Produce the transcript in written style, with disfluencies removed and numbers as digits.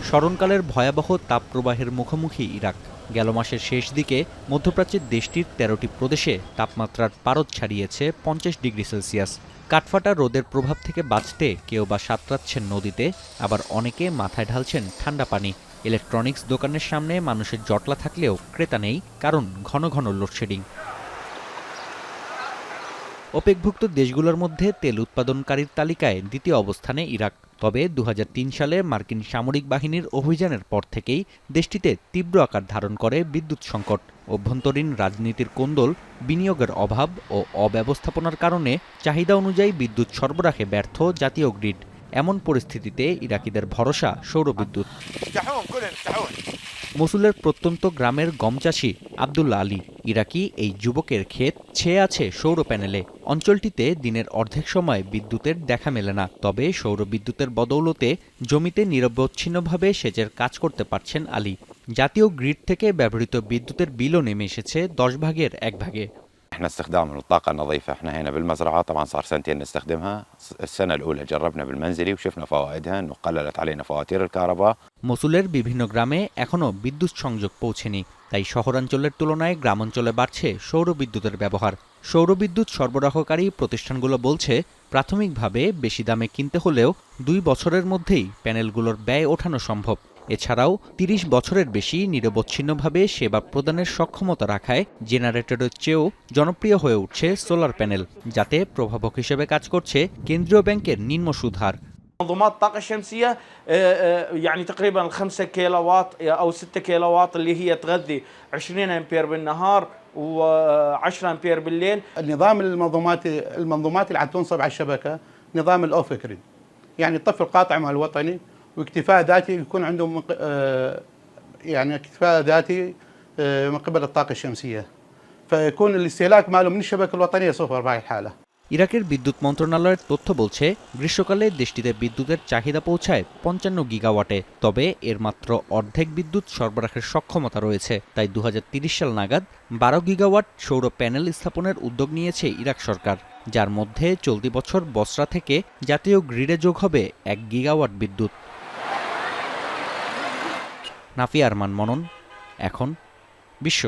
স্মরণকালের ভয়াবহ তাপপ্রবাহের মুখোমুখি ইরাক। গেল মাসের শেষ দিকে মধ্যপ্রাচ্যের দেশটির ১৩টি প্রদেশে তাপমাত্রার পারদ ছাড়িয়েছে ৫০ ডিগ্রি সেলসিয়াস। কাঠফাটা রোদের প্রভাব থেকে বাঁচতে কেউ বা সাঁতরাচ্ছেন নদীতে, আবার অনেকে মাথায় ঢালছেন ঠান্ডা পানি। ইলেকট্রনিক্স দোকানের সামনে মানুষের জটলা থাকলেও ক্রেতা নেই, কারণ ঘন ঘন লোডশেডিং। ওপেকভুক্ত দেশগুলোর মধ্যে তেল উৎপাদনকারীর তালিকায় দ্বিতীয় অবস্থানে ইরাক। তবে ২০০৩ সালে মার্কিন সামরিক বাহিনীর অভিযানের পর থেকেই দেশটিতে তীব্র আকার ধারণ করে বিদ্যুৎ সংকট। অভ্যন্তরীণ রাজনীতির কোন্দল, বিনিয়োগের অভাব ও অব্যবস্থাপনার কারণে চাহিদা অনুযায়ী বিদ্যুৎ সরবরাহে ব্যর্থ জাতীয় গ্রিড। এমন পরিস্থিতিতে ইরাকিদের ভরসা সৌরবিদ্যুৎ। মসুলের প্রত্যন্ত গ্রামের গম চাষি আবদুল্লা আলী ইরাকি এই যুবকের ক্ষেত ছেয়ে আছে সৌর প্যানেলে। অঞ্চলটিতে দিনের অর্ধেক সময় বিদ্যুতের দেখা মেলে না, তবে সৌর বিদ্যুতের বদৌলতে জমিতে নিরবচ্ছিন্নভাবে সেচের কাজ করতে পারছেন আলী। জাতীয় গ্রিড থেকে ব্যবহৃত বিদ্যুতের বিলও নেমে এসেছে ১০ ভাগের ১ ভাগে। احنا استخدام الطاقة النظيفة احنا هنا بالمزرعة طبعا صار سنتين نستخدمها. السنة الأولى جربنا بالمنزلي وشفنا فوائدها انه قللت علينا فواتير الكهرباء. মসুলের বিভিন্ন গ্রামে এখনও বিদ্যুৎ সংযোগ পৌঁছেনি, তাই শহরাঞ্চলের তুলনায় গ্রামাঞ্চলে বাড়ছে সৌর বিদ্যুতের ব্যবহার। সৌরবিদ্যুৎ সরবরাহকারী প্রতিষ্ঠানগুলো বলছে, প্রাথমিকভাবে বেশি দামে কিনতে হলেও ২ বছরের মধ্যেই প্যানেলগুলোর ব্যয় ওঠানো সম্ভব। এছাড়াও ৩০ বছরের বেশি নিরবচ্ছিন্নভাবে সেবা প্রদানের সক্ষমতা রাখায় জেনারেটরের চেয়েও জনপ্রিয় হয়ে উঠছে সোলার প্যানেল, যাতে প্রভাবক হিসেবে কাজ করছে কেন্দ্রীয় ব্যাংকের নিম্ন সুদ হার। منظومات الطاقة الشمسية يعني تقريبا 5 كيلو وات أو 6 كيلو وات اللي هي تغذي 20 أمبير بالنهار و10 أمبير بالليل. النظام المنظومات اللي عم تنصب على الشبكة نظام الأوف جريد، يعني الطفل القاطع مع الوطني واكتفاء ذاتي يكون عندهم يعني اكتفاء ذاتي من قبل الطاقة الشمسية، فيكون الاستهلاك ماله من الشبكة الوطنية صفر بهاي الحالة. ইরাকের বিদ্যুৎ মন্ত্রণালয়ের তথ্য বলছে, গ্রীষ্মকালে দেশটিতে বিদ্যুতের চাহিদা পৌঁছায় ৫৫ গিগাওয়াটে, তবে এর মাত্র অর্ধেক বিদ্যুৎ সরবরাহের সক্ষমতা রয়েছে। তাই ২০৩০ সাল নাগাদ ১২ গিগাওয়াট সৌর প্যানেল স্থাপনের উদ্যোগ নিয়েছে ইরাক সরকার, যার মধ্যে চলতি বছর বসরা থেকে জাতীয় গ্রিডে যোগ হবে ১ গিগাওয়াট বিদ্যুৎ। নাফিয়া আরমান মনন, এখন বিশ্ব।